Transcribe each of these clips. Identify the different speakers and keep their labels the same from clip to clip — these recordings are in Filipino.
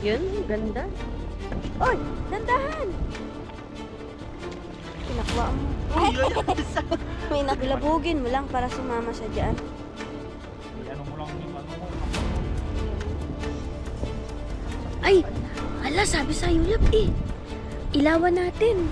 Speaker 1: Yun, ganda. Oy, dandahan! Pinakuha mo.
Speaker 2: Uy, ayun.
Speaker 1: May nakilabugin mo lang para sumama siya dyan.
Speaker 2: Ano mo lang yung ano mo.
Speaker 1: Ay! Hala, sabi sa Yulap eh. Ilawan natin.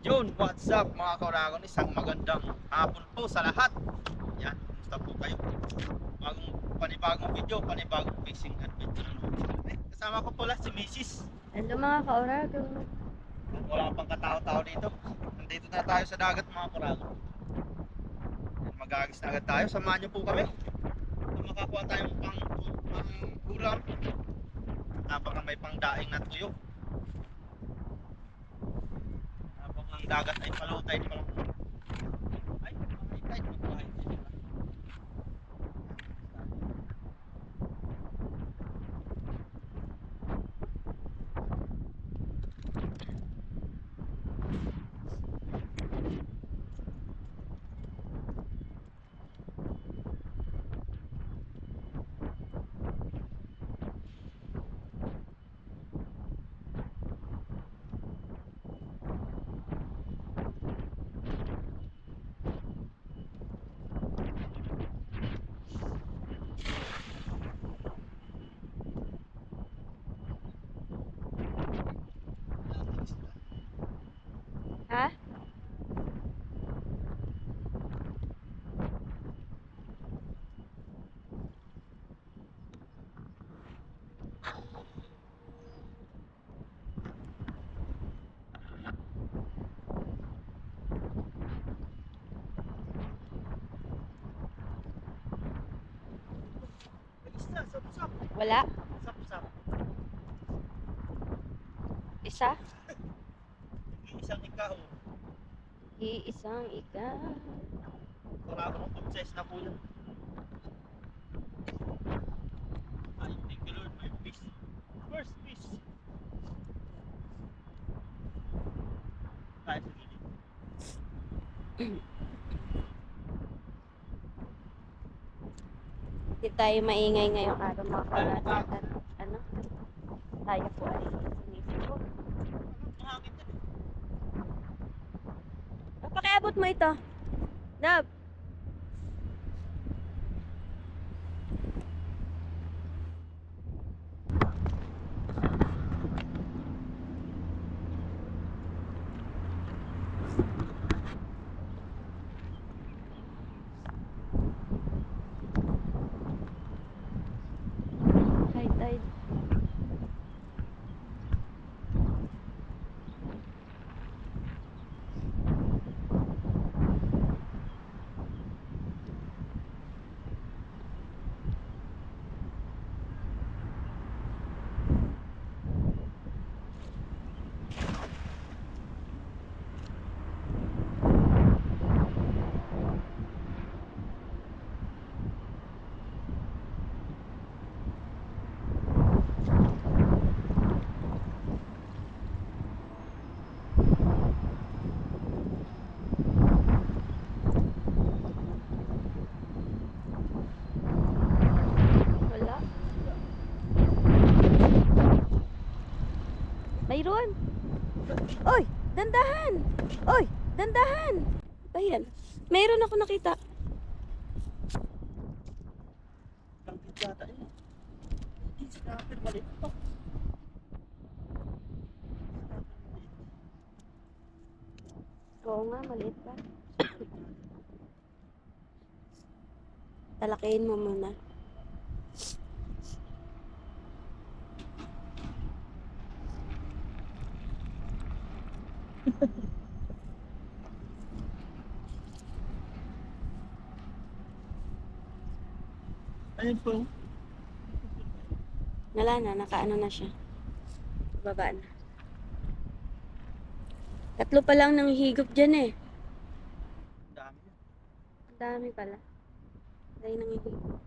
Speaker 2: Yun, what's up mga kauragon? Isang magandang hapon po sa lahat. Yan, kumusta po kayo? Panibagong video, panibagong fishing adventure. Kasama ko pala si Mrs.
Speaker 1: Hello mga kaorago.
Speaker 2: Wala pang katao-tao dito. Nandito na tayo sa dagat mga kauragon. Mag-aagis na agad tayo. Samahan niyo po kami. Kung makakuha tayong pang ulam. Baka may pangdaing na tuyo. Habang ang dagat ay palutay pa lang. Ay, makikay. Magbahay.
Speaker 1: Ha?
Speaker 2: Sap-sap.
Speaker 1: Wala?
Speaker 2: Sap-sap.
Speaker 1: Isa?
Speaker 2: Isang ikaw.
Speaker 1: Iisang ika.
Speaker 2: Wala akong obsess na po yan. Ay, thank you Lord, my fish. First fish. Tayo sa gilid.
Speaker 1: Hindi tayo maingay ngayong araw mga kaorago. Ano? Tayo po ay sumisipot.
Speaker 2: Mahangin din.
Speaker 1: Pakiabot mo ito. Dab. High tide. Wala. Mayroon. Oy, dandahan. Oy, dandahan. Ayan. Mayroon ako nakita.
Speaker 2: Langkit yata yun. Hindi sinapin, maliit pa.
Speaker 1: Oo nga, maliit pa. Talakihin mo muna.
Speaker 2: Ayun po.
Speaker 1: Wala na, nakaano na siya. Baba na. Tatlo pa lang nang higop dyan eh.
Speaker 2: Ang dami yun.
Speaker 1: Ang dami pala. Dahil nang higop.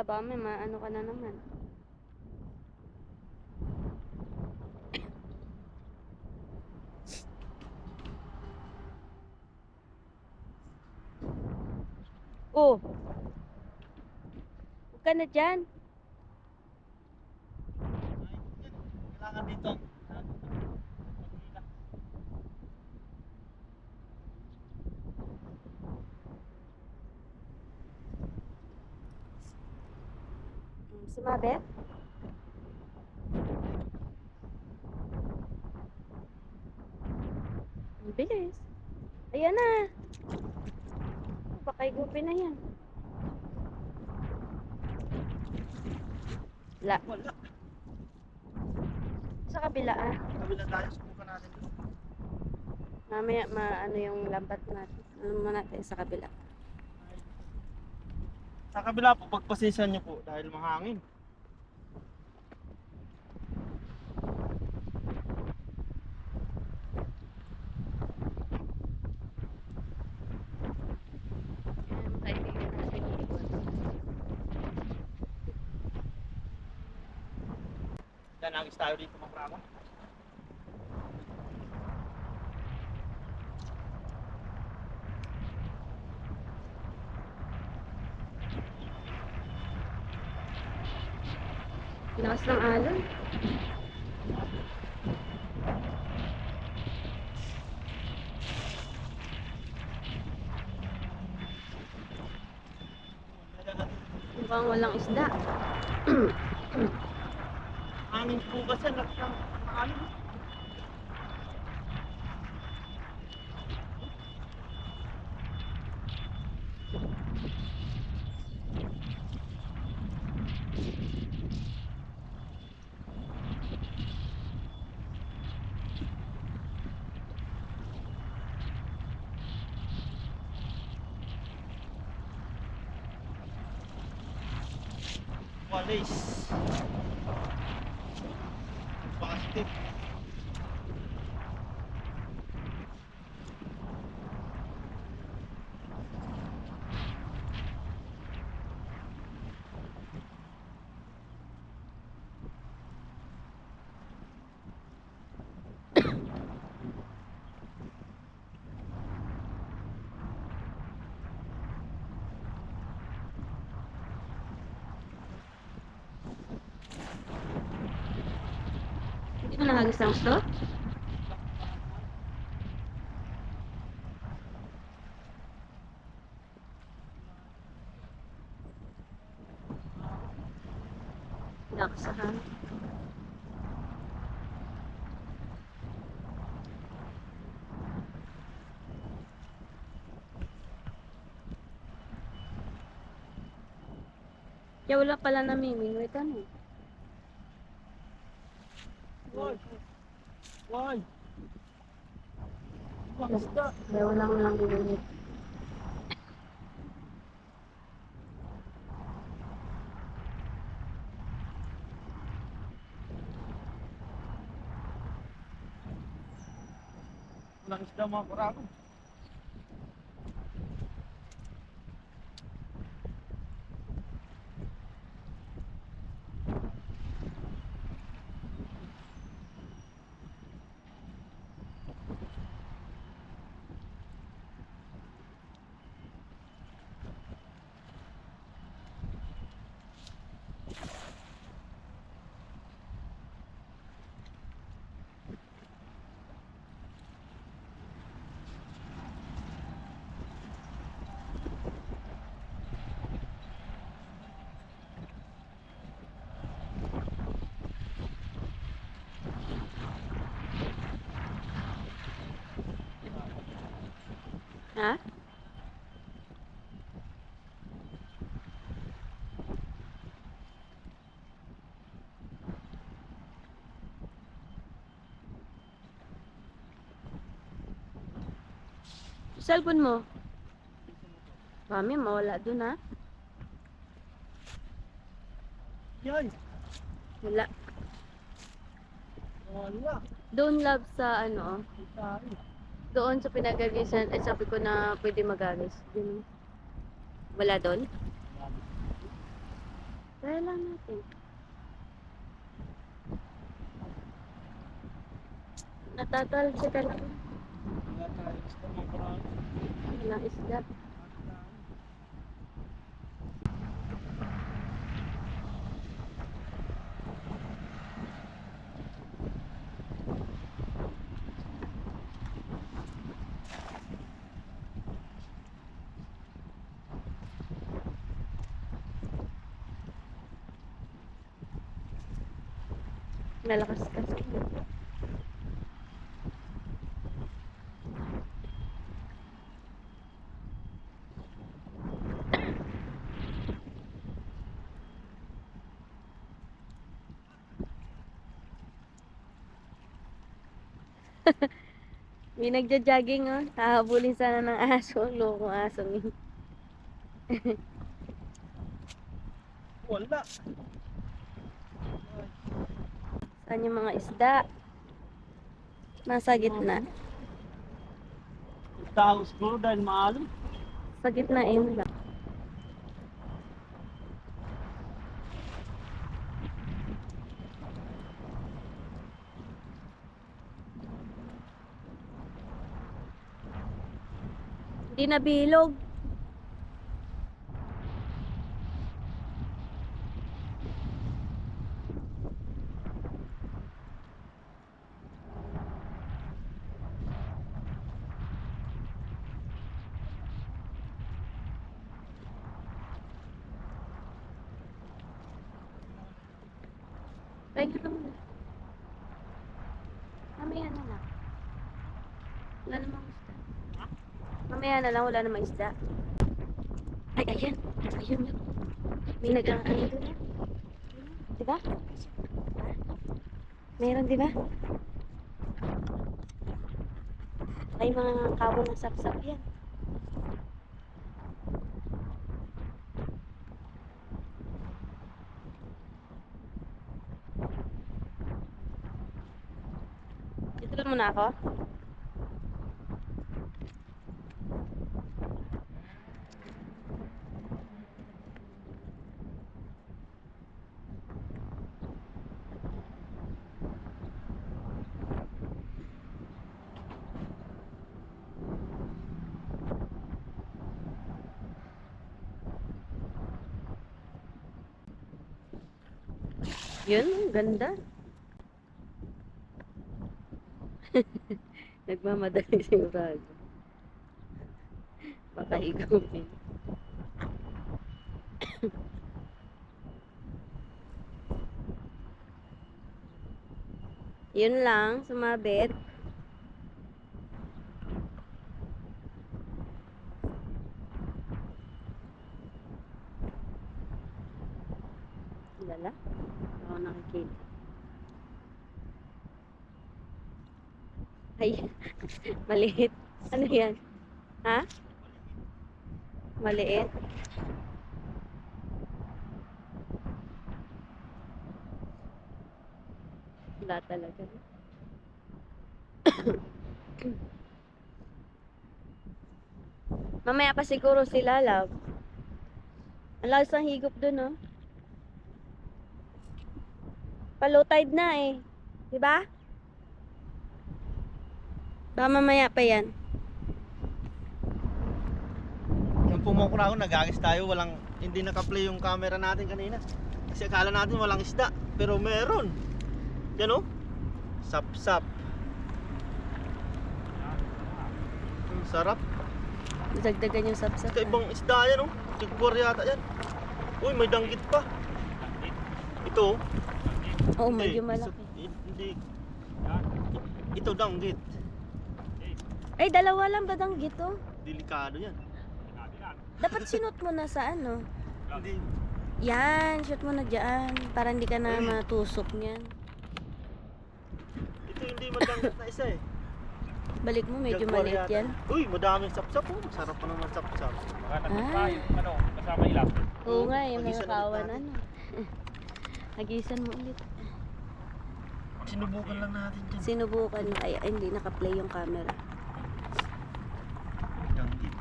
Speaker 1: kabila, baka may maano ka na naman. Oh! Huwag ka na dyan.
Speaker 2: Kailangan dito.
Speaker 1: Sumabit? Ang bilis. Ayan na. Baka igupin na yan.
Speaker 2: Wala.
Speaker 1: Sa kabila ah.
Speaker 2: Kabila tayo, subukan natin.
Speaker 1: Mamaya maano yung lambat natin. Ano mo natin sa kabila.
Speaker 2: Sa kabila po, pagpasensya nyo po dahil mahangin.
Speaker 1: Ayan, kaibigan natin yung likod.
Speaker 2: Yan, agis tayo dito mga pramo.
Speaker 1: Lakas ng alon. Mukhang walang isda.
Speaker 2: Hangin po kasi, nakasang mahangin. Walis. Positive.
Speaker 1: Hindi mo nahagis ng gusto? Lakas ha. Kaya wala pala namimingwit ano.
Speaker 2: Why? Why? Basta.
Speaker 1: Kaya walang namimingwit.
Speaker 2: Walang isda mga pramo.
Speaker 1: Ha? Cellphone mo. Mami, mawala dun ha.
Speaker 2: Yan.
Speaker 1: Wala.
Speaker 2: Wala.
Speaker 1: Doon love sa ano,
Speaker 2: Tayo.
Speaker 1: doon sa pinagagisan, sabi ko na pwede magagis. Wala doon? Try lang natin. Natatalsi ka lang.
Speaker 2: Wala tayo isda mga karami.
Speaker 1: Walang isda. Malakas kasi. May nagja-jogging oh. Hahabulin sana ng aso. Lokong aso yun.
Speaker 2: Wala.
Speaker 1: Saan yung mga isda? Nasa gitna.
Speaker 2: Tao siguro dahil maalam.
Speaker 1: Sa gitna yun lang. Hindi na bilog. Pahinga ka muna. Mamaya na lang. Wala namang isda. Mamaya na lang, wala namang isda. Ay, ayan. Ayun yun. May nag-ano doon eh. Diba? Meron, diba? Ay, mga kabo ng sapsap yan. Ituloy mo na ako. Yun, ganda. Nagmamadali si Urago. Baka higupin. Yun lang, sumabit. Lala. Ako nakikita. Ay, maliit. Ano yan? Ha? Maliit? Wala talaga. Mamaya pa siguro sila, love. Ang lakas ng higop dun, oh. Pa-low tide na eh. Diba? Baka mamaya pa yan.
Speaker 2: Yung pumukura ko, nagagis tayo. Hindi naka-play yung camera natin kanina. Kasi akala natin walang isda. Pero meron. Yan o. Sap-sap. Ang sarap.
Speaker 1: Dagdagan yung sapsap.
Speaker 2: Ibang isda yan o. Tigbor yata yan. Uy, may danggit pa. Ito.
Speaker 1: Oo, medyo malaki.
Speaker 2: Hindi. Ito danggit.
Speaker 1: Ay, dalawa lang ba danggit, oh?
Speaker 2: Delikado yan.
Speaker 1: Dapat sinot mo na sa ano.
Speaker 2: Hindi.
Speaker 1: Yan, shoot mo na dyan. Para hindi ka na matusok niyan.
Speaker 2: Ito hindi madanggit na isa eh.
Speaker 1: Balik mo, medyo
Speaker 2: Jaguar
Speaker 1: maliit
Speaker 2: yata.
Speaker 1: yan.
Speaker 2: Uy, madaming sap-sap oh. Sarap pa naman sap-sap.
Speaker 1: Ah.
Speaker 3: Kasama ilap.
Speaker 1: Oo nga, yung mga
Speaker 2: Hagisan ulit
Speaker 1: kawan,
Speaker 2: natin.
Speaker 1: ano. Hagisan mo ulit.
Speaker 2: Sinubukan lang natin dyan.
Speaker 1: Sinubukan mo. Ay, hindi naka-play yung camera.
Speaker 2: Danggit.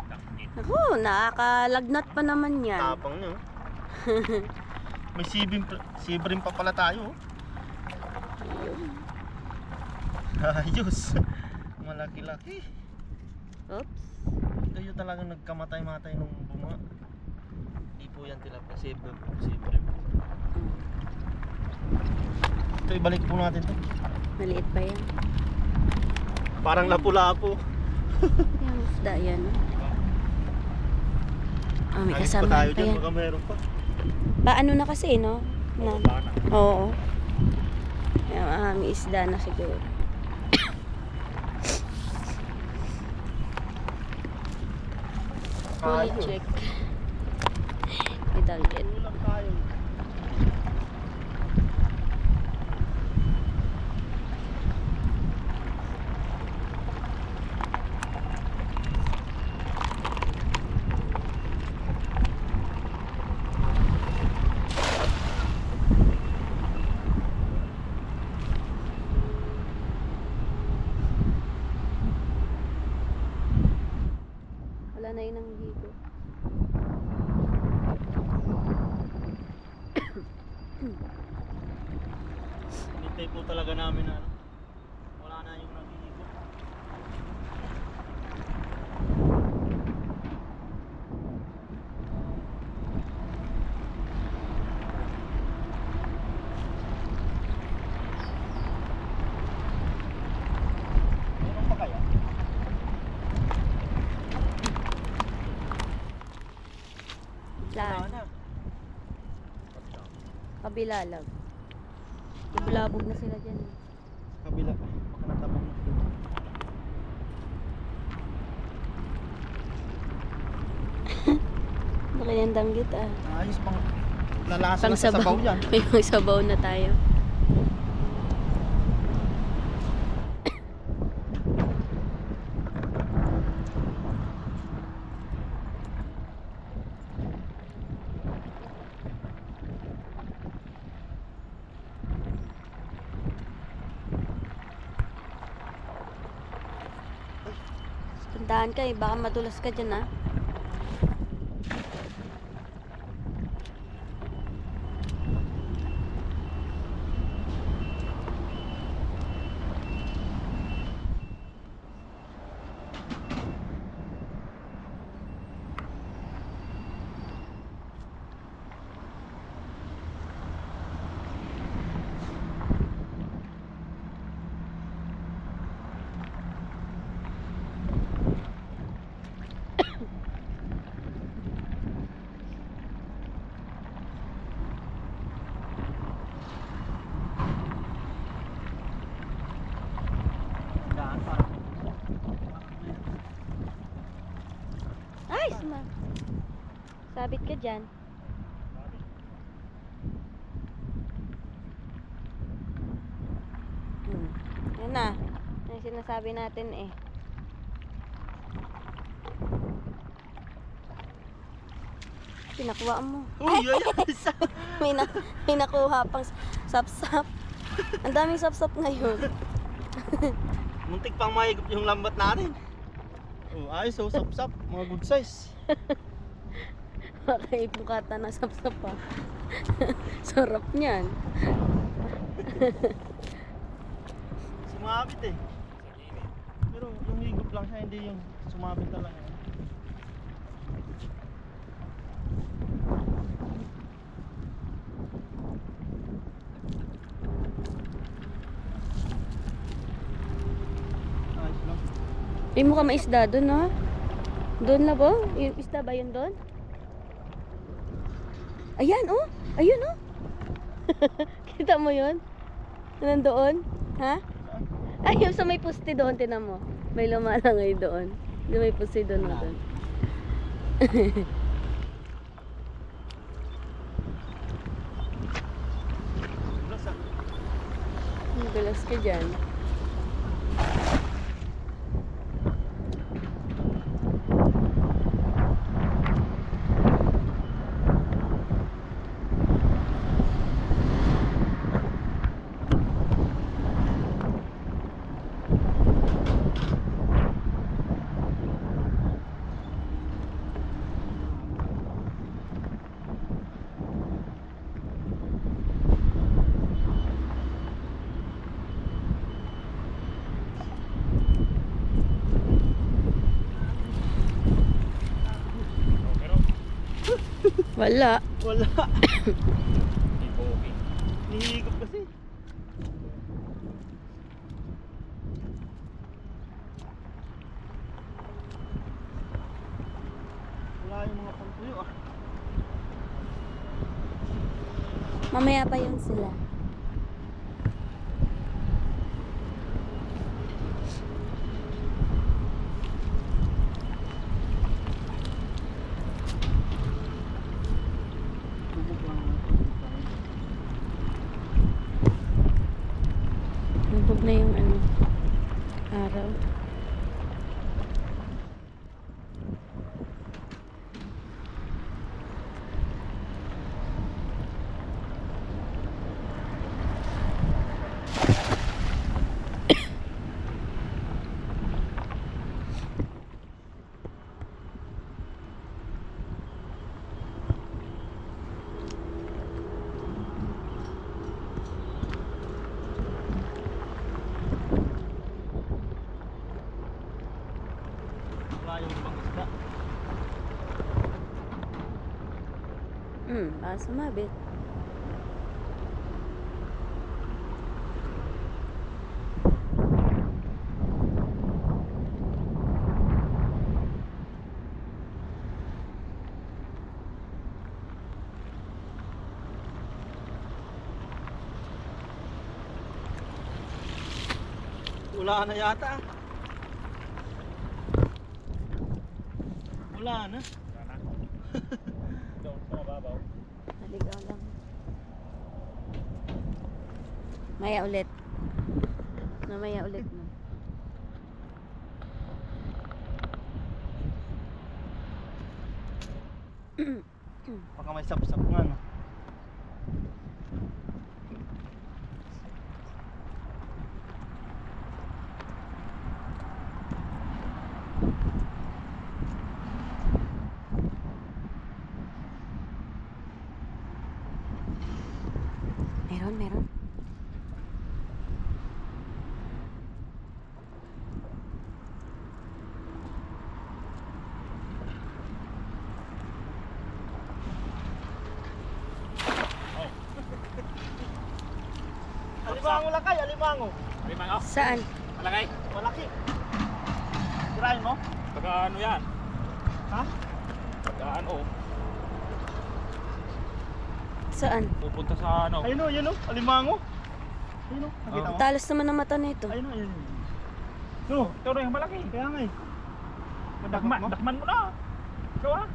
Speaker 1: Ako, nakakalagnat pa naman yan.
Speaker 2: Tapang nyo. May sibrim pa pala tayo. Ayos. Malaki-laki.
Speaker 1: Oops.
Speaker 2: Ito yung talagang nagkamatay-matay nung bunga. Hindi po yan tilapia. Sibrim. Ito ibalik po natin to.
Speaker 1: Maliit pa yan.
Speaker 2: Parang lapu-lapu.
Speaker 1: Yung isda yan. Ah, may
Speaker 2: Agis pa
Speaker 1: kasama
Speaker 2: tayo
Speaker 1: pa
Speaker 2: dyan,
Speaker 1: yan.
Speaker 2: baka meron pa.
Speaker 1: Paano na kasi, no? Na.
Speaker 2: Baka na.
Speaker 1: Oo. May isda na siguro. Fully
Speaker 2: Ayos.
Speaker 1: check. Medallion.
Speaker 2: Ulam tayo.
Speaker 1: Wala na yun ang higo.
Speaker 2: Hinintay po talaga namin na ano. Wala na yung naghihigo. Meron pa kaya?
Speaker 1: Saan?
Speaker 2: na.
Speaker 1: Kabila lang. Ibulabog na sila dyan.
Speaker 2: Kabila. Baka natabong na sila.
Speaker 1: Laki ng danggit ah.
Speaker 2: Ayos pang lalasa
Speaker 1: Pang
Speaker 2: na sa sabaw yan.
Speaker 1: May mga sabaw na tayo. Tandaan ka eh, baka madulas ka dyan ah.
Speaker 2: Daan para.
Speaker 1: Ay, sabit ka dyan. Yan na. Yan yung sinasabi natin eh. Pinakuha mo.
Speaker 2: Uy, ay,
Speaker 1: May nakuha pang sapsap. Ang daming sapsap ngayon.
Speaker 2: muntik pang mahigop yung lambat natin. Oh, ayos, so sap-sap, mga good size.
Speaker 1: Makaipukata na sapsap pa. Sarap niyan.
Speaker 2: Sumabit eh. Pero yung higop lang siya, hindi yung sumabit talaga. Ayos lang.
Speaker 1: May mukha maisda doon, no? Doon na ba? Yung isda ba yun doon? Ayan, oh! Ayun, oh! Kita mo yun? Nandoon? Ha? Ayun, sa may puste doon, tinan mo. May lumalangay doon. Sa may puste doon, oh, doon.
Speaker 2: Plus ah.
Speaker 1: Galas ka dyan. Wala.
Speaker 2: Wala.
Speaker 3: Ibogi.
Speaker 2: Nihigop kasi. Wala yung mga pangtuyo ah.
Speaker 1: Mamaya pa yun sila.
Speaker 2: Tubog lang.
Speaker 1: Lubog na yung ano, araw.
Speaker 2: Wala yung ibang isda.
Speaker 1: Baka sumabit.
Speaker 2: Wala na yata. Wala na.
Speaker 3: Wala na. Doon sa mababaw.
Speaker 1: Naligaw lang. Maya ulit. Mamaya ulit mo.
Speaker 2: Baka may sapsap nga no.
Speaker 1: Meron.
Speaker 2: Alimango lakay, alimango.
Speaker 3: Alimango.
Speaker 1: Saan?
Speaker 3: Malagay.
Speaker 2: Malaki. Tirahin mo?
Speaker 3: Pagka ano yan?
Speaker 2: Ha?
Speaker 3: Pagka ano?
Speaker 1: Saan?
Speaker 3: Pupunta sa ano?
Speaker 2: Ayun o, yun o, alimango. Ayun o, nakita mo?
Speaker 1: Talas naman ang mata nito.
Speaker 2: Ayun o, ayun.
Speaker 3: No, ito na yung malaki.
Speaker 2: Kaya nga eh.
Speaker 3: Dakman mo na. Ikaw ah.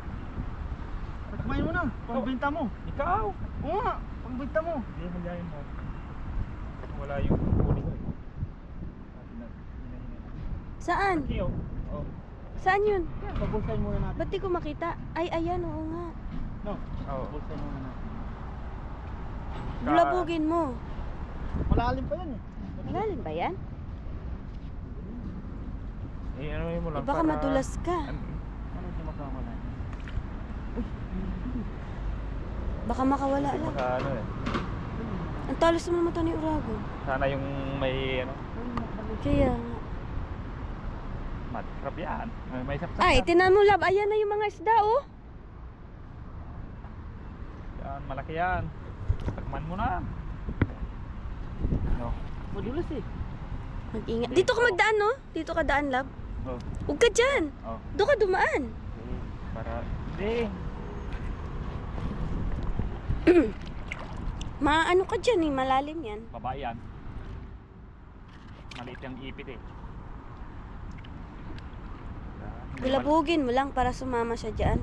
Speaker 2: Takmain mo na, pangbenta mo.
Speaker 3: Ikaw.
Speaker 2: Oo nga, pangbenta mo.
Speaker 3: Hindi, halyain mo. Wala yung huli ko eh.
Speaker 1: Saan?
Speaker 3: Laki oh. Oh.
Speaker 1: Saan yun?
Speaker 2: Yan, pabulsahin muna natin.
Speaker 1: Ba't di ko makita? Ay, ayan, oo nga.
Speaker 2: No,
Speaker 3: Oo.
Speaker 2: pabulsahin muna natin.
Speaker 1: Bulabugin mo.
Speaker 2: Malalim pa yan eh.
Speaker 1: Malalim ba yan?
Speaker 3: Eh, ano mo lang
Speaker 1: Baka madulas ka.
Speaker 2: Ano yung makama na?
Speaker 1: Baka makawala
Speaker 3: Hindi
Speaker 1: lang.
Speaker 3: maka ano eh.
Speaker 1: Ang talas naman ang mata ni Uragon.
Speaker 3: Sana yung may ano,
Speaker 1: Kaya nga.
Speaker 3: mud crab yan. May sapsap.
Speaker 1: Ay, tinan mo, lab. Ayan na yung mga isda, oh.
Speaker 3: Yan, malaki yan. Takman mo na. No.
Speaker 2: Madulas eh.
Speaker 1: Mag-ingat. Dito ka magdaan, no? Dito ka daan, lab.
Speaker 3: Oh.
Speaker 1: Huwag ka dyan.
Speaker 3: Oh.
Speaker 1: Doon ka dumaan.
Speaker 3: Okay. Para hindi.
Speaker 1: Maano ka dyan, eh. Malalim yan.
Speaker 3: Babae yan. Maliit yung ipit eh.
Speaker 1: Bulabugin mo lang para sumama siya dyan.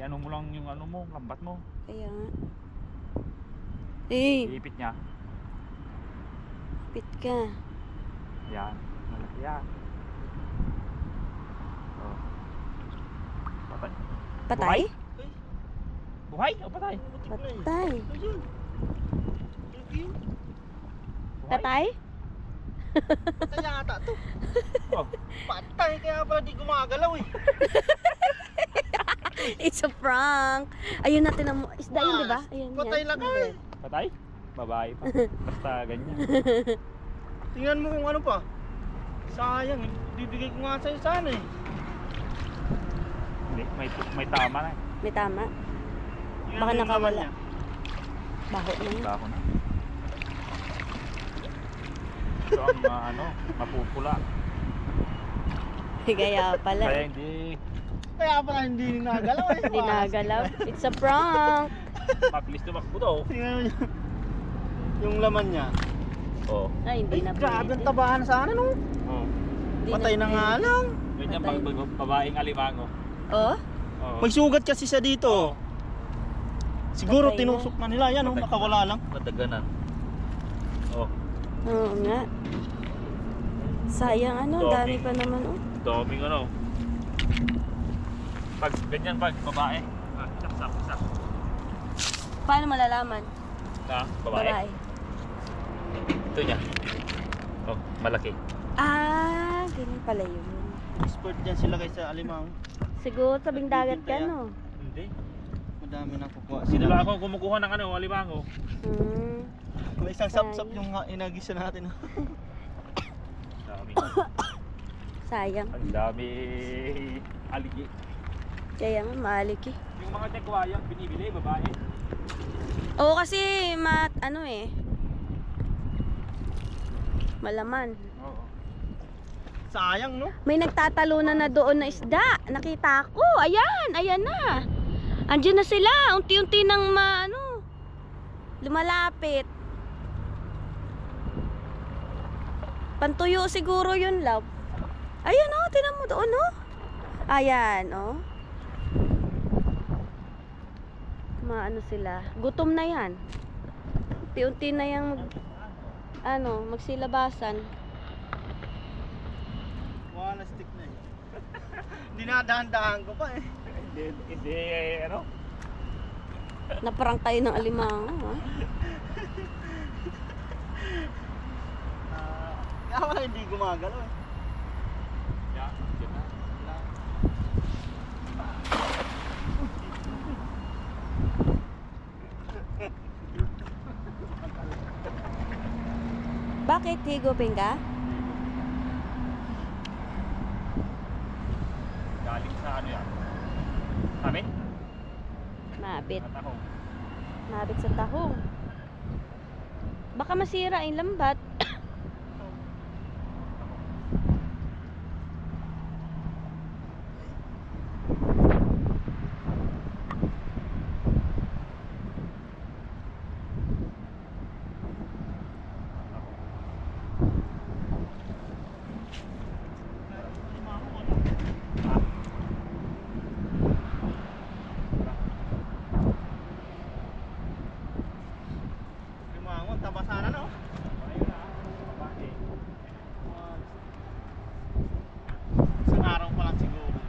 Speaker 3: Ano mo lang yung ano mo, lambat mo.
Speaker 1: Kaya nga. Eh,
Speaker 3: Iipit niya.
Speaker 1: pit ka.
Speaker 3: Yan. Malaki yan. Oh. Patay.
Speaker 1: Patay?
Speaker 3: Buhay o patay?
Speaker 1: Patay.
Speaker 2: Ayun. Ayun.
Speaker 3: Buhay?
Speaker 1: Patay?
Speaker 2: Patay yata to.
Speaker 3: Oh.
Speaker 2: Patay, kaya pala di gumagalaw eh.
Speaker 1: It's a prank. Ayun natin ang isda yun, di ba? Ayun,
Speaker 2: Patay
Speaker 1: yan.
Speaker 2: lang eh.
Speaker 3: Patay? Babae pa. Basta ganyan.
Speaker 2: Tingnan mo kung ano pa. Sayang eh. Bibigay ko nga sa'yo sana eh.
Speaker 3: Hindi, may tama na eh.
Speaker 1: May tama. Baka
Speaker 2: yung
Speaker 1: nakawala.
Speaker 2: laman niya.
Speaker 1: Baho na yun.
Speaker 3: Dako na. Ito ang mapupula.
Speaker 1: Kaya pala.
Speaker 3: Kaya
Speaker 1: Eh.
Speaker 2: Kaya pala hindi nagalaw eh.
Speaker 1: Hindi nagalaw. It's a prank.
Speaker 3: mabilis tumakbo daw.
Speaker 2: Tingnan mo yun. Yung laman niya.
Speaker 3: Oo.
Speaker 1: Ay, hindi na
Speaker 2: Grabe ang
Speaker 1: pwede.
Speaker 2: tabahan sana no.
Speaker 3: Oh.
Speaker 1: Hindi
Speaker 2: Patay na nga
Speaker 1: pwede.
Speaker 2: lang.
Speaker 3: Ganyan
Speaker 1: Patay.
Speaker 3: pag babaeng alimango.
Speaker 1: Oh?
Speaker 3: Oo.
Speaker 2: May sugat kasi sa dito. Siguro
Speaker 1: Patay na.
Speaker 2: tinusok na nila yan oh,
Speaker 3: Patay.
Speaker 2: nakawala lang.
Speaker 3: Madaganan. Oh.
Speaker 1: Oo nga. Sayang ano,
Speaker 3: Dami.
Speaker 1: dami pa naman oh.
Speaker 3: Daming Pag ganyan pag babae. Sak.
Speaker 1: Paano malalaman?
Speaker 3: Na, babae. Ito niya. Oh, malaki.
Speaker 1: Ah, ganyan pala yun.
Speaker 2: Expert yan sila kaysa alimang.
Speaker 1: Siguro sabing dagat ka, no?
Speaker 3: Hindi.
Speaker 2: Madami na kukuha
Speaker 3: Sinula
Speaker 2: sila.
Speaker 3: ako kumukuha ng alimango.
Speaker 1: Hmm.
Speaker 2: May isang sapsap yung inagisa natin.
Speaker 3: Dami.
Speaker 1: Sayang.
Speaker 3: Ang dami aligi.
Speaker 1: Kaya nga, maalik eh.
Speaker 3: Yung mga tekwayang binibili, babae.
Speaker 1: Oo, kasi ano eh. Malaman.
Speaker 3: Oo.
Speaker 2: Sayang no?
Speaker 1: May nagtatalunan na doon na isda. Nakita ko. Ayan na. Andiyan na sila. Unti-unti nang lumalapit. Pantuyo siguro yun, love. Ayan oh, tinan mo doon oh. Ayan oh. Maano sila. Gutom na yan. Unti-unti na yung magsilabasan.
Speaker 2: Wala stick na eh. Dinadahan-dahan ko pa eh.
Speaker 3: Hindi,
Speaker 1: Naparang tayo ng alimango ha.
Speaker 2: Kaya wala hindi gumagalaw eh.
Speaker 3: Yeah, yun na.
Speaker 1: Bakit higupin ka?
Speaker 3: Galing sa yan? Amin?
Speaker 1: Mabit.
Speaker 3: At ako.
Speaker 1: Mabit sa tahong. Baka masira yung lambat.
Speaker 2: Limangon, taba sana no? Isang araw pa lang siguro.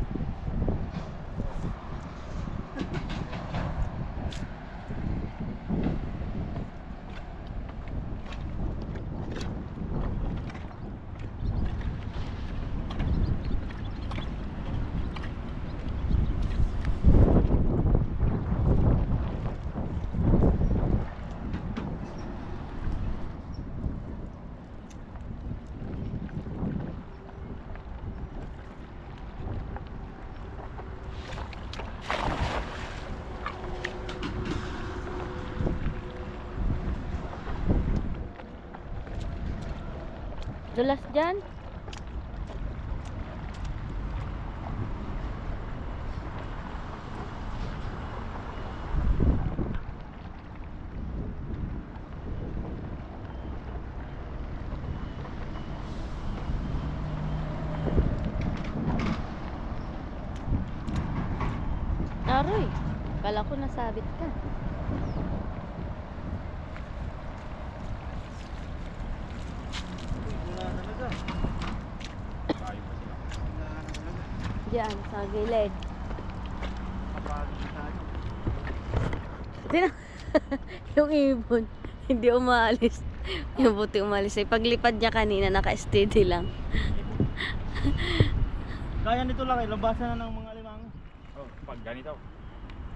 Speaker 1: Dulas dyan. Aroy, kala ko nasabit ka.
Speaker 2: Wala talaga.
Speaker 3: Tayo pa sila.
Speaker 2: Wala talaga.
Speaker 1: Diyan, sa gilid.
Speaker 2: Kapagod tayo.
Speaker 1: Tingnan- yung ibon, hindi umalis. Yung buti umalis. Eh, paglipad niya kanina, naka-steady lang.
Speaker 2: Kaya nito lang eh, labasan na ng mga limango.
Speaker 3: Oh, pag ganito.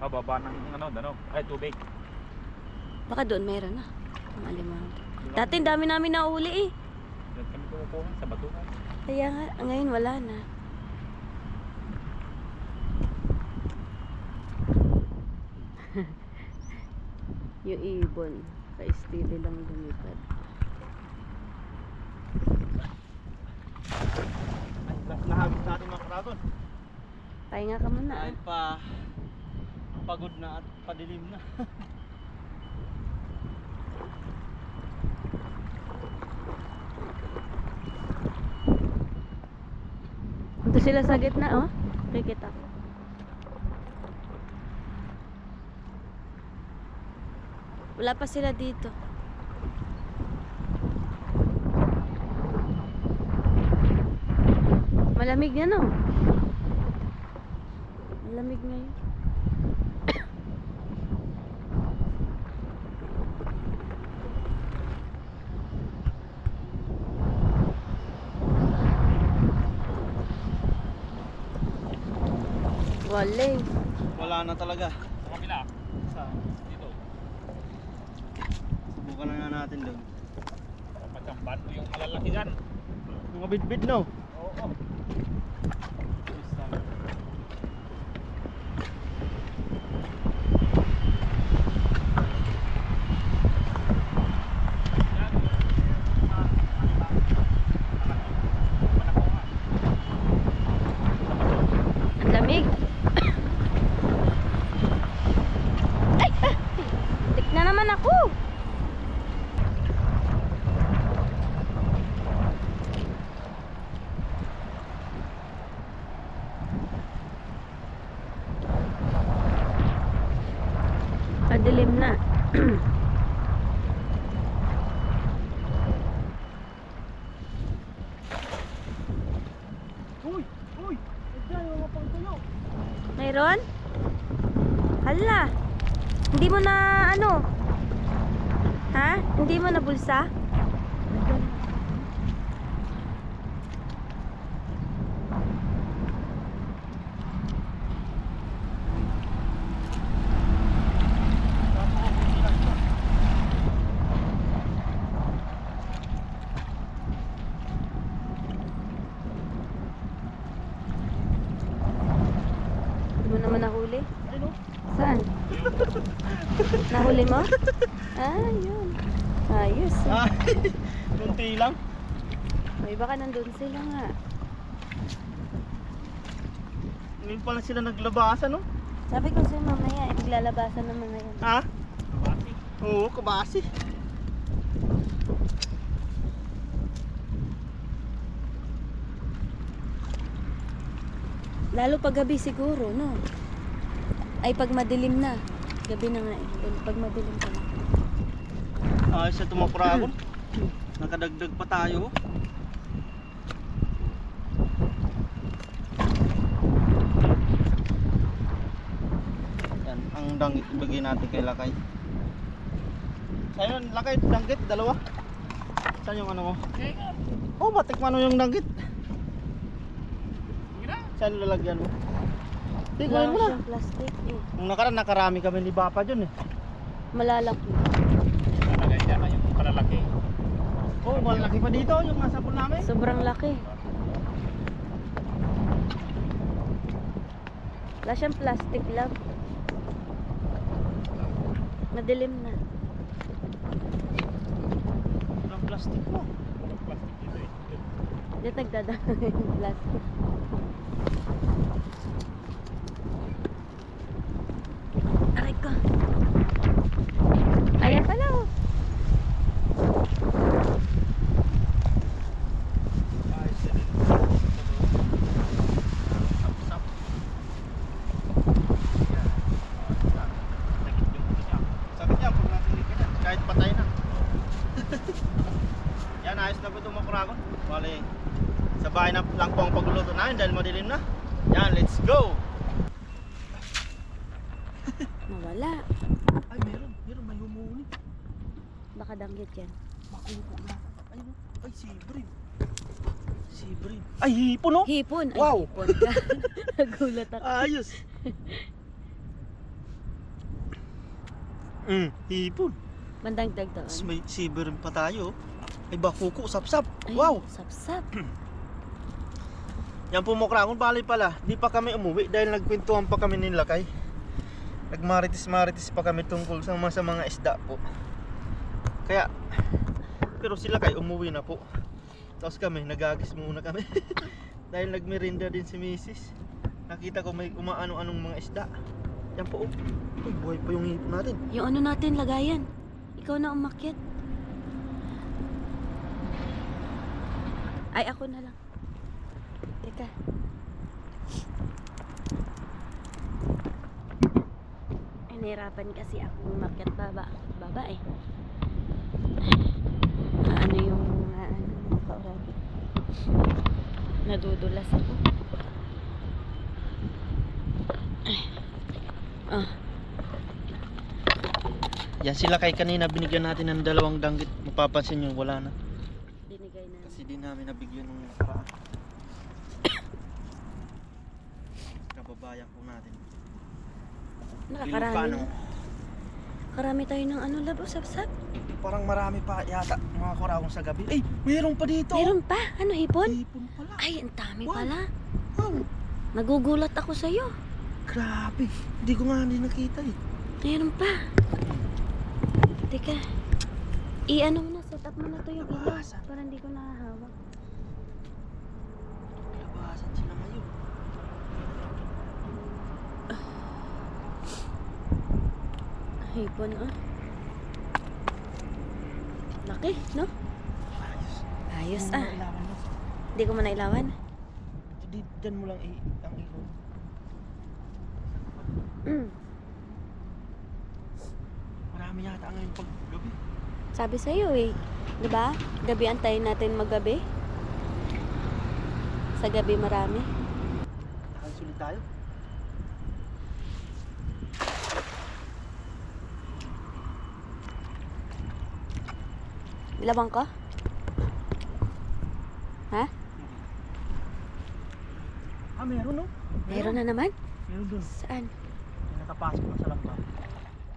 Speaker 3: Baba ng danog. Ay, tubig.
Speaker 1: Baka doon meron na. Ang alimango. Dati ang dami namin nauli eh.
Speaker 3: Diyan kami kumukuha sa batuhan.
Speaker 1: Kaya nga, ngayon wala na. Yung ibon. Ka-steady lang lumipad.
Speaker 2: Ay, last na hagis natin mga karagon.
Speaker 1: Pahinga ka muna.
Speaker 2: Dahil pa pagod na at padilim na.
Speaker 1: Ito sila sa gitna, oh. Kikita ko. Wala pa sila dito. Malamig na, no? Malamig ngayon. Wala.
Speaker 2: Wala na talaga.
Speaker 3: Sa kabila.
Speaker 2: Sa
Speaker 3: Dito.
Speaker 2: subukan na nga natin doon.
Speaker 3: Pagkamban mo yung malalaki dyan.
Speaker 2: Mga bidbid no.
Speaker 3: Oo.
Speaker 1: Ang lamig. Ay! Tik na naman ako. Padilim na.
Speaker 2: Uy! Uy! Diyan yung mga pangtuyo.
Speaker 1: Mayroon? Hala. Hindi mo na ano? Ha? Hindi mo na bulsa? Hindi mo naman nahuli?
Speaker 2: Ayun o.
Speaker 1: Saan? Nahuli mo? Ah, yun. Ayos.
Speaker 2: Ah, kunti lang.
Speaker 1: May baka nandun sila nga.
Speaker 2: Ngayon pala sila naglabasan no?
Speaker 1: Sabi ko sa'yo mamaya, ipaglalabasan ng mga yan.
Speaker 2: Ha? Oo, kabasi.
Speaker 1: Lalo pag gabi siguro, no? Ay, pag madilim na. Gabi na nga eh. Pag madilim pa na.
Speaker 2: Ayos na tumapuragon. Nakadagdag pa tayo. Yan, ang danggit ibigay natin kay Lakay. Sa'yo, Lakay, danggit, dalawa. Saan yung ano mo? Oh, batikman mo yung danggit. Saan lalagyan mo? Tingnan mo na.
Speaker 1: Siyang plastic eh.
Speaker 2: Nung nakaraan, nakarami kami ni Bapa dyan eh.
Speaker 1: Malalaki.
Speaker 3: Nalagay dyan na yung kalalaki.
Speaker 2: Oh, malaki pa dito yung nasa pool namin.
Speaker 1: Sobrang laki. Wala siyang plastic lang. Madilim na.
Speaker 2: Walang plastic mo.
Speaker 3: Walang plastic dito eh.
Speaker 1: Diyan nagdadaan yung plastic. Aray ko. Ayan pala oh.
Speaker 2: Ayos na din. Sap-sap. Yan.
Speaker 3: Sakit yung ulo niya.
Speaker 2: Sakit yan, pag natin likin yan. Kahit patay na. Yan, ayos na po itong makuragon. Bali, sa bahay na lang po ang pagluluto namin dahil madilim na. Yan, let's go!
Speaker 1: Nawala.
Speaker 2: Ay, meron, may humuli.
Speaker 1: Baka danggit yan.
Speaker 2: Makuha na. Ay, no. Ay, sibrim. Sibrim. Ay, hipon no?
Speaker 1: Hipon. Ay,
Speaker 2: Wow.
Speaker 1: hipon ka. Nagulat ako.
Speaker 2: Ayos. Hipon.
Speaker 1: Bandang dagdagan.
Speaker 2: Tapos may sibrim pa tayo. Ay, bakuko, sap-sap.
Speaker 1: Ay,
Speaker 2: Wow.
Speaker 1: Sapsap.
Speaker 2: Yan po mukrangon, bali pala. Di pa kami umuwi dahil nagkwentuhan pa kami ni Lakay. nagmaritis-maritis pa kami tungkol sa mga isda po. Kaya, pero sila kay umuwi na po. Tapos kami, nagagis muna kami. Dahil nagmerinda din si Mrs. Nakita ko may umaano-anong mga isda. Yan po, oh. Uy, buhay pa yung hipon natin.
Speaker 1: Yung ano natin, lagayan. Ikaw na umakyat. Ay, ako na lang. Teka. Ay, nahirapan kasi ako umakyat baba. Baba eh. Ano yung kaurabi. Nadudulas ako. Ah.
Speaker 2: Yan sila kay kanina, binigyan natin ng 2 danggit. Mapapansin nyo, wala na.
Speaker 1: Binigay na.
Speaker 2: Kasi di namin nabigyan ng nakaraan. Kababayan po natin.
Speaker 1: Nakakarami.
Speaker 2: Paano?
Speaker 1: Karami tayo ng ano, labo, sapsap.
Speaker 2: Parang marami pa yata mga kurawang sa gabi. Ay, mayroon pa dito.
Speaker 1: Meron pa? Ano, hipon?
Speaker 2: Hipon pala.
Speaker 1: Ay, ang dami
Speaker 2: Wow.
Speaker 1: pala.
Speaker 2: Wow,
Speaker 1: Nagugulat ako sa'yo.
Speaker 2: grabe. Hindi ko nga nakita eh.
Speaker 1: Meron pa. Teka. I-ano mo na, set up mo na to yung ilaw.
Speaker 2: Labasan.
Speaker 1: Para hindi ko nakahawak.
Speaker 2: Labasan sila ngayon.
Speaker 1: Hipon, ah. Laki, no?
Speaker 2: Ayos.
Speaker 1: Ayos,
Speaker 2: Ano
Speaker 1: ah.
Speaker 2: ang ilawan mo?
Speaker 1: Hindi ko manailawan.
Speaker 2: Diyan mo lang ang ilaw. Marami yata ngayon pag gabi.
Speaker 1: Sabi sa'yo eh. Diba? Gabi antayin natin maggabi. Sa gabi marami.
Speaker 2: Nakasulit tayo.
Speaker 1: Ilabang ka? Ha?
Speaker 2: Ah, meron no?
Speaker 1: Meron na naman?
Speaker 2: Meron dun.
Speaker 1: Saan?
Speaker 2: Nakapasok na sa lamba.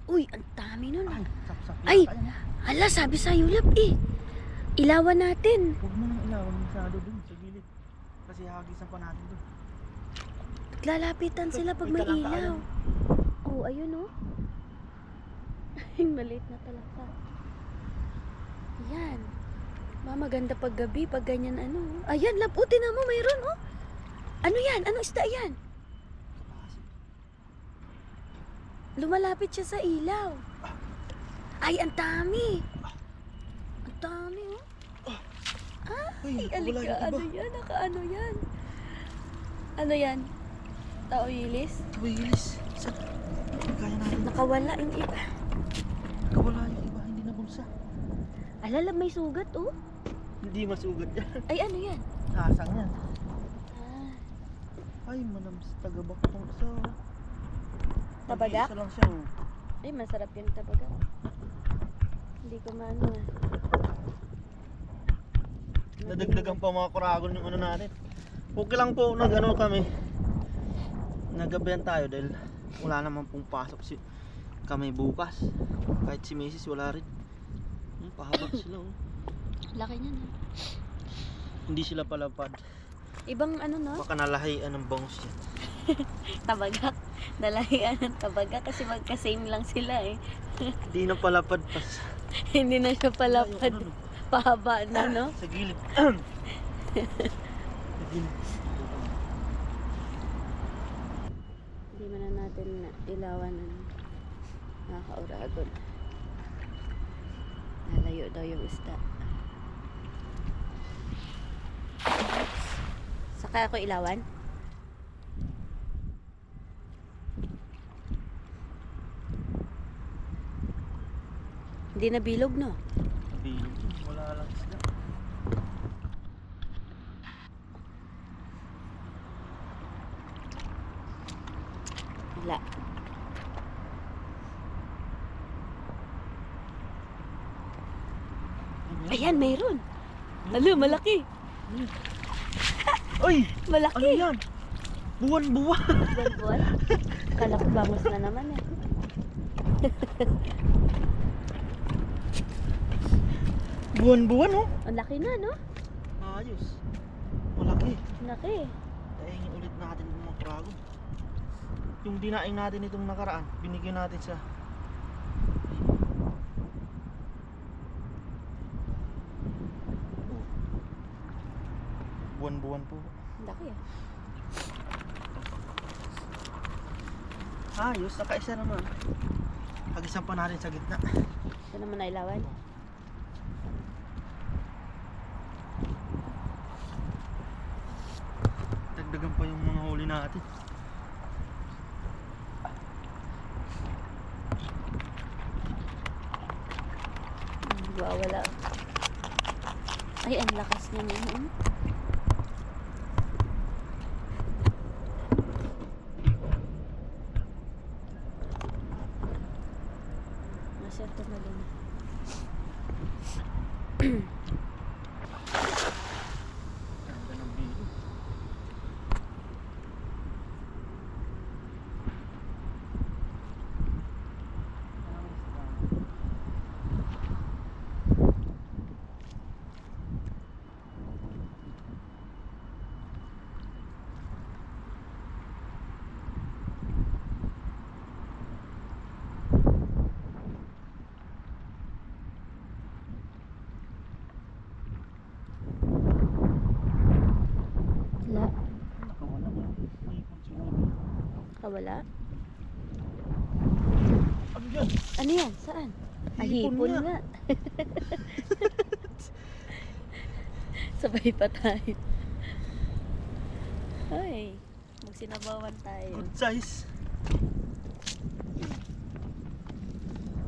Speaker 1: Uy, ang dami nun.
Speaker 2: Ay, sap-sap.
Speaker 1: Ay!
Speaker 2: yata yan, ah.
Speaker 1: Hala, sabi sa'yo, Lab eh. Ilawan natin.
Speaker 2: Huwag mo nang ilawan masyado dun sa gilid. Kasi hagisan pa natin dun.
Speaker 1: Naglalapitan sila pag may ilaw. Oh, ayun oh. Maliit na talata. Yan. Maganda pag gabi, pag ganyan ano. Ayan, Lab. Oh, tinan mo, mayroon oh. Ano yan? Ano isda yan? Lumalapit siya sa ilaw. Ay, ang dami. Ang dami oh.
Speaker 2: Uy,
Speaker 1: Ay,
Speaker 2: wala
Speaker 1: alika.
Speaker 2: yung
Speaker 1: Ano
Speaker 2: iba.
Speaker 1: yan? Ano yan? Ano yan? Tao ilis?
Speaker 2: Wilis. Saan? Kaya natin.
Speaker 1: Nakawala yung iba.
Speaker 2: Nakawala yung iba. Hindi na bulsa.
Speaker 1: Alala, may sugat oh.
Speaker 2: Hindi masugat yan.
Speaker 1: Ay, ano yan?
Speaker 2: Nasang yan.
Speaker 1: Ah,
Speaker 2: Ay, manams tagabak tong isa.
Speaker 1: Tabagak?
Speaker 2: Isa lang siya. Oh.
Speaker 1: ay, masarap yung tabaga. Hindi ko maano ah.
Speaker 2: Nadagdagan pa mga kuragon yung ano natin. Okay lang po nag-ano kami. Nagabihan tayo dahil wala naman pong pasok si kami bukas. Kahit si Mrs. wala rin. Pahabag sila oh.
Speaker 1: Laki niyan ah.
Speaker 2: Hindi sila palapad.
Speaker 1: Ibang ano no?
Speaker 2: Baka nalahian ng bangus yan.
Speaker 1: Tabagak. Dalahian ng tabaga kasi magka-same lang sila eh.
Speaker 2: Hindi na palapad pa.
Speaker 1: Hindi na siya palapad.
Speaker 2: Ano, no?
Speaker 1: Pahaba na no?
Speaker 2: Sa gilid. Sa gilid.
Speaker 1: Hindi man na natin ilawan ng nakakauragon. Nalayo daw yung isda. Saka ako ilawan? Hindi na bilog no?
Speaker 2: Bilog. Wala lang isda.
Speaker 1: Wala. Ayan, mayroon. Alo, malaki.
Speaker 2: Ay!
Speaker 1: Malaki.
Speaker 2: Ano yan? Buwan-buwan.
Speaker 1: Buwan-buwan. Kala ko bangus na naman eh.
Speaker 2: Buwan-buwan oh.
Speaker 1: Ang laki na, no?
Speaker 2: Ayos. Malaki.
Speaker 1: Laki.
Speaker 2: Tahingin ulit natin ng mga kuragon. Yung dinaing natin itong nakaraan, binigyan natin sa oh. Buwan-buwan po.
Speaker 1: Laki ah.
Speaker 2: Ayos, nakaisa naman. Pag-isang pa natin sa gitna.
Speaker 1: Ito naman na ilawan.
Speaker 2: Dagdagan pa yung mga huli natin.
Speaker 1: Wala. Ay, ang lakas niya ngayon. Masya tumalin.
Speaker 2: Ganda ng bilo.
Speaker 1: Wala.
Speaker 2: Nakawala na.
Speaker 1: Kawala.
Speaker 2: Ano yan?
Speaker 1: Ano yan? Saan? Ay, hipon nga. Sabay pa tayo. Ay, magsinabawan tayo.
Speaker 2: Good size.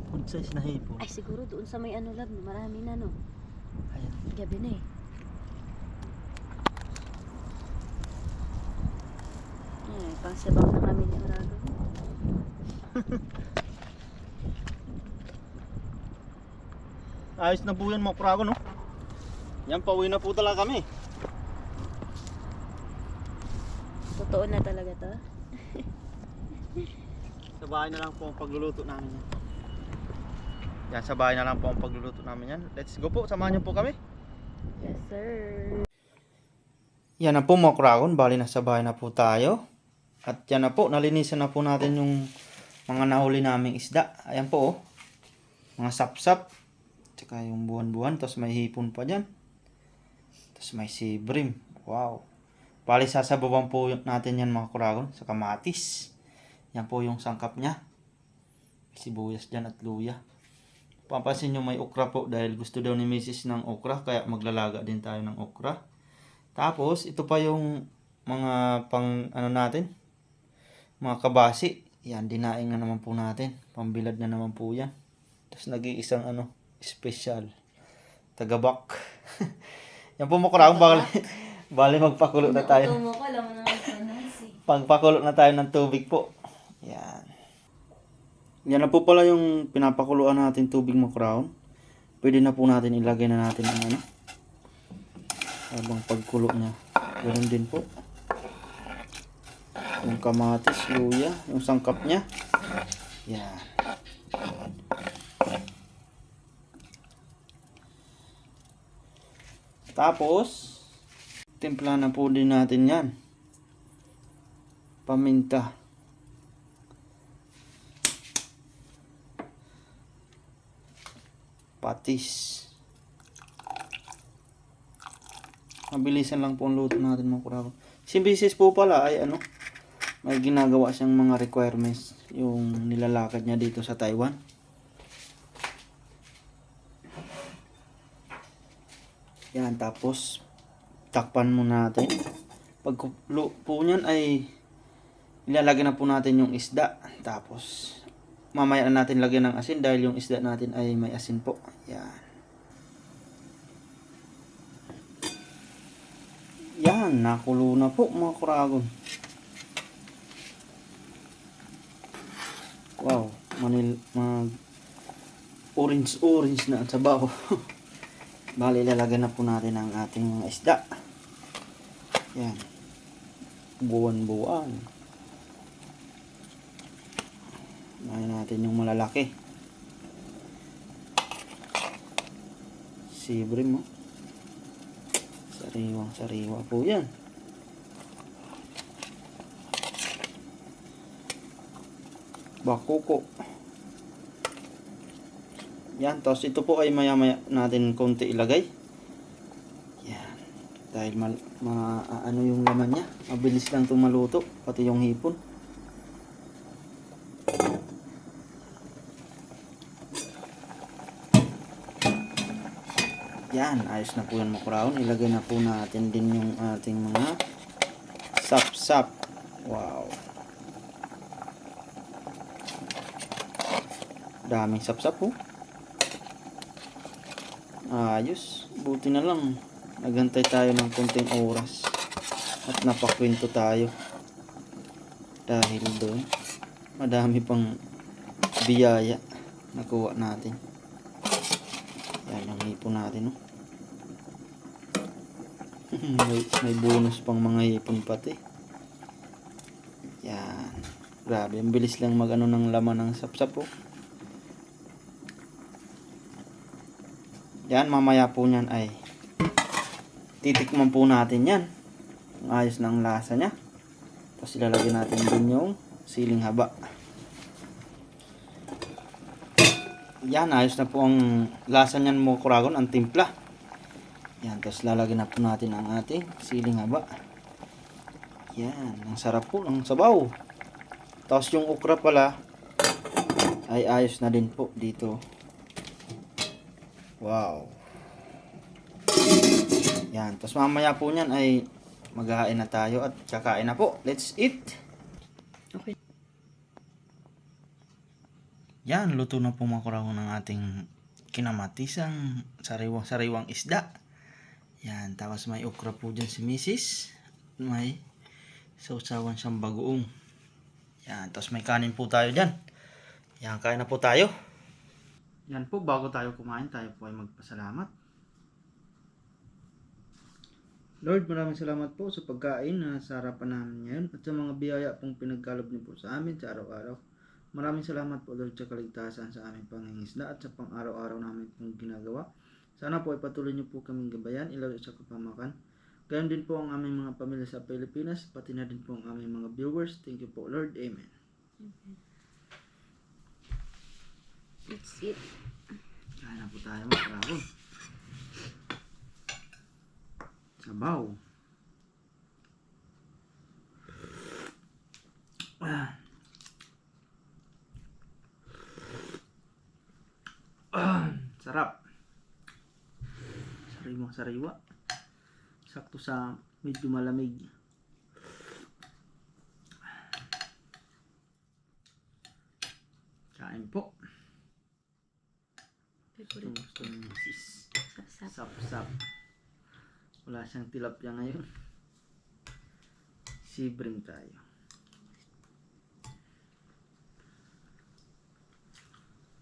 Speaker 2: Good size na hipon.
Speaker 1: Ay, siguro doon sa may ano lab, marami na no.
Speaker 2: Ayan.
Speaker 1: Gabi na eh. Ay, pangsabaw na kami ni Orago.
Speaker 2: Ayos na po yan mga prago, no? Yan, pauwi na po talaga kami.
Speaker 1: Totoo na talaga to.
Speaker 2: Sa bahay na lang po ang pagluluto namin yan. Yan, sa bahay na lang po ang pagluluto namin yan. Let's go po, samahan niyo po kami.
Speaker 1: Yes, sir.
Speaker 2: Yan na po mga kragon, bali nasa bahay na po tayo. At yan na po, nalinisan na po natin yung mga nahuli naming isda. Ayan po oh. Mga sapsap. Tsaka yung buwan-buwan, tapos may hipon pa dyan. Tapos may sibrim. Wow. Bali sasabawan po natin yan mga kragon sa kamatis. Yan po yung sangkap niya. May sibuyas dyan at luya. Papansin nyo may okra po dahil gusto daw ni Mrs. ng okra, kaya maglalaga din tayo ng okra. Tapos ito pa yung mga pang ano natin, mga kabasi. Yan, dinaing na naman po natin. Pambilad na naman po yan. Tapos nag-iisang ano, special. Tagabak. Yan po mga kragon, bali magpakulo na tayo.
Speaker 1: Tumo ko, alam mo naman sa nasi.
Speaker 2: Pagpakulo na tayo ng tubig po. Yan. Yan na po pala yung pinapakuluan natin tubig mga kragon. Pwede na po natin ilagay na natin ang ano. Habang pagkulo niya. Ganun din po. Yung kamatis, luya, yung sangkap niya. Yan. Tapos, timpla na po din natin yan. Paminta. Patis. Mabilisan lang po ang luto natin mga kurako. Si Mrs. po pala ay ano, may ginagawa siyang mga requirements yung nilalakad niya dito sa Taiwan. Yan, tapos takpan muna natin. Pag po niyan ay ilalagay na po natin yung isda. Tapos mamaya na natin lagyan ng asin dahil yung isda natin ay may asin po. Yan. Yan, nakulo na po mga kuragon. Wow, mag orange na ang sabaw. Bali, ilalagay na po natin ang ating mga isda. Yan. Buwan-buwan. Lagyan natin yung malalaki. Sibrim mo. Sariwang-sariwa po yan. Bakuko. Yan, tapos ito po ay maya-maya natin konti ilagay. Yan. Dahil ano yung laman niya. Mabilis lang itong maluto, pati yung hipon. Yan, ayos na po yan mga kuraon. Ilagay na po natin din yung ating mga sap-sap. Wow. Daming sap-sap po. Ayos. Buti na lang. Nagantay tayo ng konting oras. At napakwento tayo. Dahil doon, madami pang biyaya nakuha natin. Yan yung hipon natin, no? may bonus pang mga hipon pati. Yan. Grabe, ang bilis lang magano ng laman ng sapsap po. Yan, mamaya po niyan ay titikman po natin yan. Ang ayos ng lasa niya. Tapos ilalagay natin din yung siling haba. Yan, ayos na po ang lasa niyan mga kuragon, ang timpla. Yan, tapos lalagyan na po natin ang ating siling haba. Yan, ang sarap po ng sabaw. Tapos yung okra pala ay ayos na din po dito. Wow. Yan, tapos mamaya po niyan ay maghahain na tayo at kakain na po. Let's eat. Okay. Yan, luto na po mga kuragon ng ating kinamatisang sariwang isda. Yan, tapos may okra po dyan si Mrs. May sausawan siyang bagoong. Yan, tapos may kanin po tayo dyan. Yan, kain na po tayo. Yan po, bago tayo kumain, tayo po ay magpasalamat. Lord, maraming salamat po sa pagkain na sa harapan namin ngayon at sa mga biyaya pong pinagkaloob niyo po sa amin sa araw-araw. Maraming salamat po Lord sa kaligtasan sa aming pangingisda at sa pang-araw-araw namin pong ginagawa. Sana po ay patuloy niyo po kaming gabayan, ilayo sa kapamakan. Gayon din po ang aming mga pamilya sa Pilipinas, pati na din po ang aming mga viewers. Thank you po Lord. Amen.
Speaker 1: Let's eat.
Speaker 2: Kain na po tayo mga kuragon. Sabaw. Sarap. Sariwa. Sakto sa medyo malamig. Kain po. Gusto ng sis. Sap-sap. Wala siyang tilapia ngayon. Sibring tayo.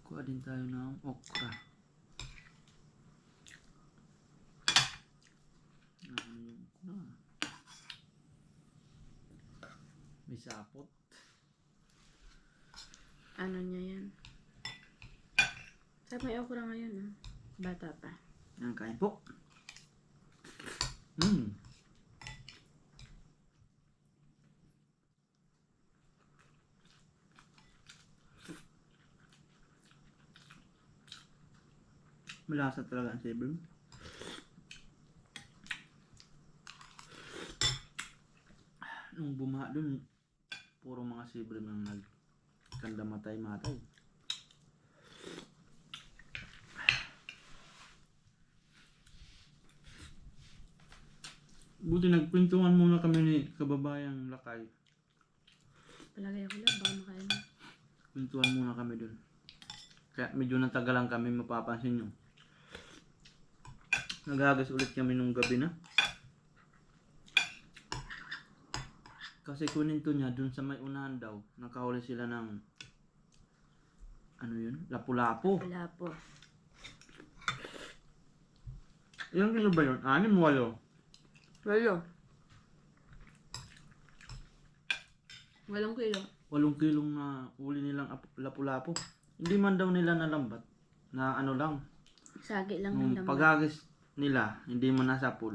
Speaker 2: Kuha din tayo ng okra. May sapot.
Speaker 1: Ano niya yan? Saan may okra ngayon, ah? Bata pa.
Speaker 2: Yan, kain po. Malasa talaga ang sibling. Nung bumaha dun, puro mga sibling ang nagkanda matay-matay. Buti nagkwentuhan muna kami ni kababayang Lakay.
Speaker 1: Palagay ko lang, baka makain mo.
Speaker 2: Kwentuhan muna kami dun. Kaya medyo natagalan kami, mapapansin nyo. Naghagas ulit kami nung gabi na. Kasi kuninto niya dun sa may unahan daw, nakahuli sila ng ano yun? Lapu-lapu.
Speaker 1: Wala po.
Speaker 2: Ilang kilo ba yun? 6, 8?
Speaker 1: Walo. 8 kilo.
Speaker 2: 8 kilong na uli nilang lapu-lapu. Hindi man daw nila nalambat. Na ano lang.
Speaker 1: Sagi lang ng
Speaker 2: Nung
Speaker 1: lambat.
Speaker 2: pagagis nila, hindi man nasapol.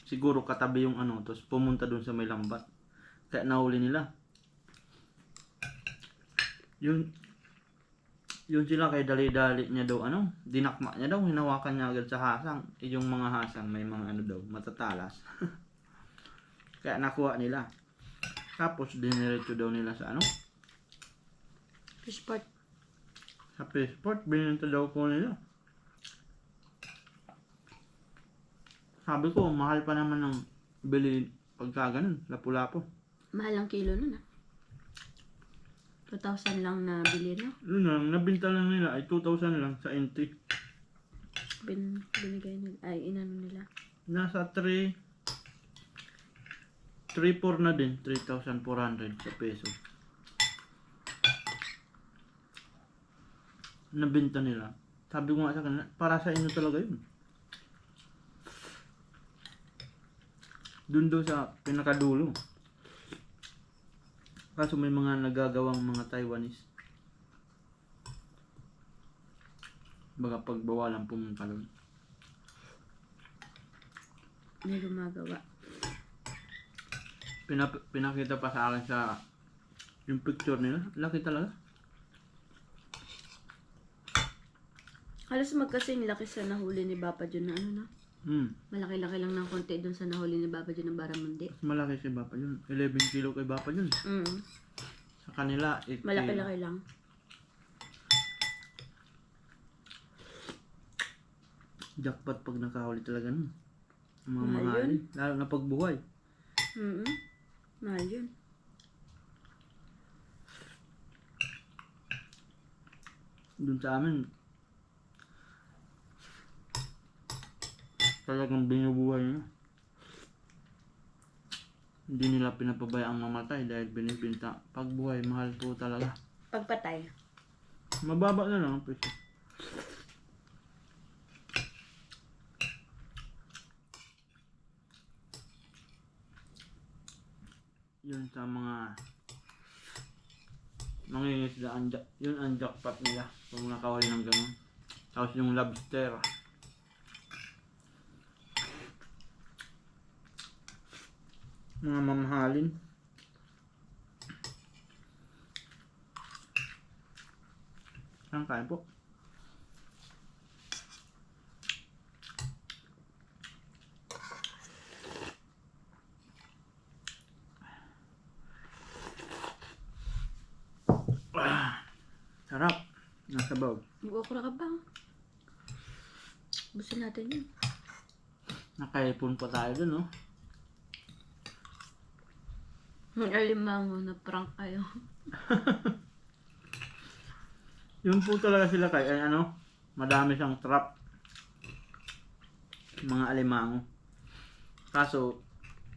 Speaker 2: Siguro katabi yung ano, tapos pumunta dun sa may lambat. Kaya nahuli nila. Yun sila kay dali-dali niya daw dinakma niya daw, hinawakan niya agad sa hasang. Yung mga hasang may mga daw, matatalas. Kaya nakuha nila. Tapos diniretso daw nila sa
Speaker 1: Fish pot.
Speaker 2: sa passport, bininta daw po nila. Sabi ko, mahal pa naman ng bili pagka ganun, lapu-lapu.
Speaker 1: Mahal ang kilo nun 2,000 lang na bili, no?
Speaker 2: Yun lang, nabinta lang nila ay 2,000 lang sa entry.
Speaker 1: Binigay nila. Ay, inano nila.
Speaker 2: Nasa 3,400 na din, 3,400 sa peso. Nabinta nila. Sabi ko nga sa kanila, para sa inyo talaga yun. Doon daw sa pinakadulo. Kaso may mga nagagawang mga Taiwanese. Baga pagbawalan pumunta doon.
Speaker 1: May gumagawa.
Speaker 2: Pinakita pa sa akin sa yung picture nila. Laki talaga.
Speaker 1: Halos magkasing laki sa nahuli ni Papa John na no? Malaki-laki lang ng konti doon sa nahuli ni Papa John ng Baramundi.
Speaker 2: Malaki si Bapa yun. 11 kilo kay Bapa yun. Sa kanila, 8
Speaker 1: Malaki-laki lang.
Speaker 2: Jackpot pag nakahuli talaga nun. Mga
Speaker 1: Mahal
Speaker 2: mahal.
Speaker 1: yun.
Speaker 2: Lalo na pagbuhay.
Speaker 1: Mahal yun.
Speaker 2: Doon sa amin, talagang binubuhay nila. Hindi nila pinapabayaan mamatay dahil binibinta. Pagbuhay, mahal po talaga.
Speaker 1: Pagpatay.
Speaker 2: Mababa na lang ang presyo. Yun sa mga mangingisda, yun ang jackpot nila kung nakawali ng ganun. Tapos yung lobster, mga mamahalin. Saan kain po? Sarap. Nasa bawd.
Speaker 1: Mag-okra ka ba? Busin natin yun.
Speaker 2: Nakaipon pa tayo dun, no?
Speaker 1: Alimango na prank kayo.
Speaker 2: Yun po talaga sila kay madami siyang trap. Mga alimango. Kaso,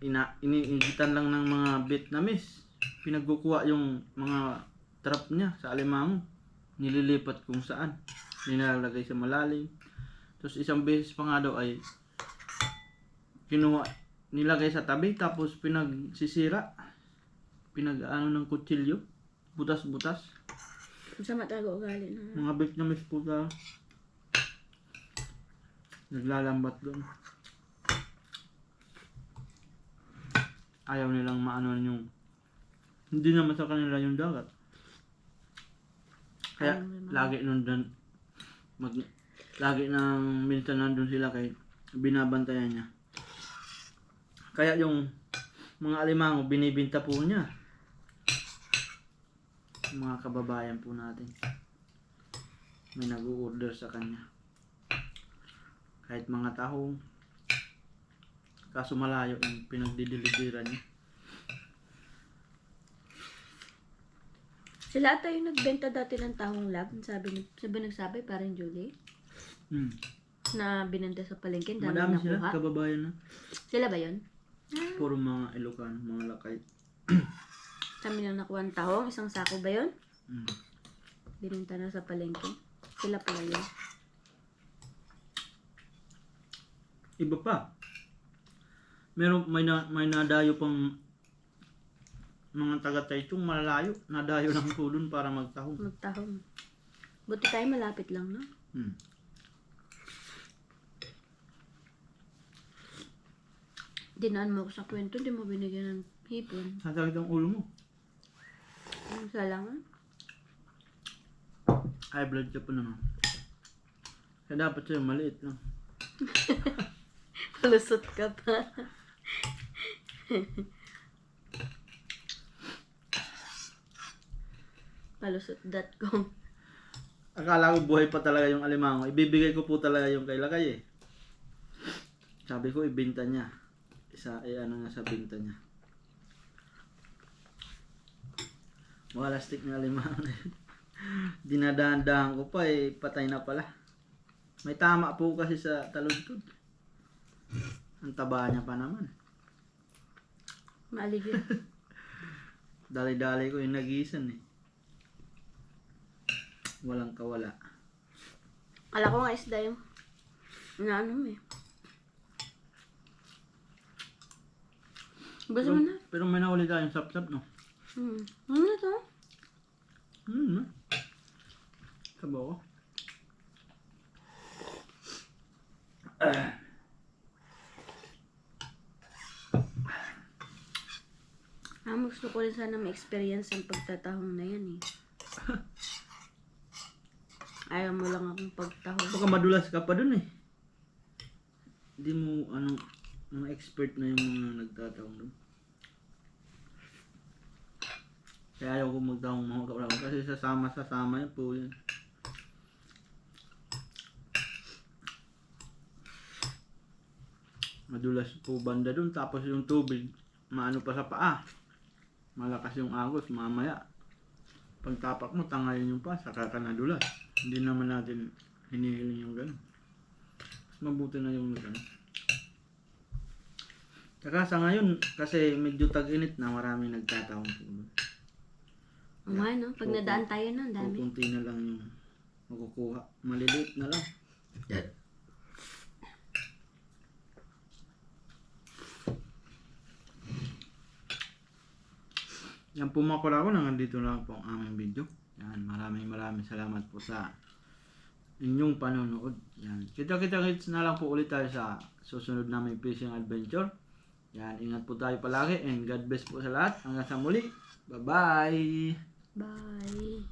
Speaker 2: iniingitan lang ng mga Vietnamese. Pinagkukuha yung mga trap niya sa alimango. Nililipat kung saan. Nilalagay sa malalim. Tapos isang beses pa nga daw ay kinuha, nilagay sa tabi tapos pinagsisira. Ng kutsilyo. Butas-butas.
Speaker 1: Masama talaga ugali na.
Speaker 2: Mga Vietnamese po talaga. Naglalambat doon. Ayaw nilang maano yung hindi naman sa kanila yung dagat. Kaya lagi nandun lagi nang minsan nandun sila kay binabantayan niya. Kaya yung mga alimango binibinta po niya. Mga kababayan po natin. May nag-o-order sa kanya. Kahit mga tahong. Kaso malayo yung pinagdideliveran niya.
Speaker 1: Sila ata yung nagbenta dati ng tahong lab. Nagsabi parang Julie. Na binenta sa palengke.
Speaker 2: Madami sila, kababayan na.
Speaker 1: Sila ba yun?
Speaker 2: Puro mga Ilocano, mga lakay.
Speaker 1: Kami lang nakuha ng tahong. Isang sako ba yun?
Speaker 2: Mm.
Speaker 1: Binenta na sa palengke. Sila pala yun.
Speaker 2: Iba pa. May nadayo pang mga taga-Taichung malalayo. Nadayo lang po dun para magtahong.
Speaker 1: Magtahong. Buti tayo malapit lang, no? Dinaan mo ako sa kwento, di mo binigyan ng hipon.
Speaker 2: Sasakit ang ulo mo.
Speaker 1: Ang salangan.
Speaker 4: High blood ka pa naman. Kaya dapat sa'yo maliit lang.
Speaker 1: Palusot ka pa. Palusot.com.
Speaker 4: Akala ko buhay pa talaga yung alimango. Ibibigay ko po talaga yung kay Lakay eh. Sabi ko ibenta niya. Ano na sa binta niya. Wala stick na alimango na yun. Dinadahan-dahan ko pa eh. Patay na pala. May tama po kasi sa taludtod. Ang taba niya pa naman.
Speaker 1: Maligid.
Speaker 4: Dali-dali ko yung nagisan eh. Walang kawala.
Speaker 1: Kala ko nga isda yung inaano mo eh. Basta mo na.
Speaker 4: Pero may nahuli tayong sap-sap no?
Speaker 1: Ano na to?
Speaker 4: No? Sabi ko.
Speaker 1: Gusto ko rin sana ma-experience ang pagtatahong na yan eh. Ayaw mo lang akong pagtahong.
Speaker 4: Baka madulas ka pa dun eh. Hindi mo mga expert na yung mga nagtatawang dun. Kaya ayaw ko magtawang mga kabraw kasi sasama yan po yan. Madulas po banda dun tapos yung tubig maano pa sa paa. Malakas yung agos mamaya. Pagtapak mo tangayin yung pa saka ka nadulas. Hindi naman natin hinihiling yung gano'n. Mabuti na yung gano'n. Saka sa ngayon, kasi medyo tag-init na maraming nagtatawang po.
Speaker 1: Umay no? Pag nadaan tayo no, ang dami.
Speaker 4: Kukunti na lang yung makukuha. Maliliit na lang. Yan po mga kurako, nandito lang po ang aming video. Yan, maraming salamat po sa inyong panonood. Yan, kita-kits na lang po ulit tayo sa susunod naming fishing adventure. Yan, ingat po tayo palagi and God bless po sa lahat. Hanggang sa muli. Bye-bye!
Speaker 1: Bye.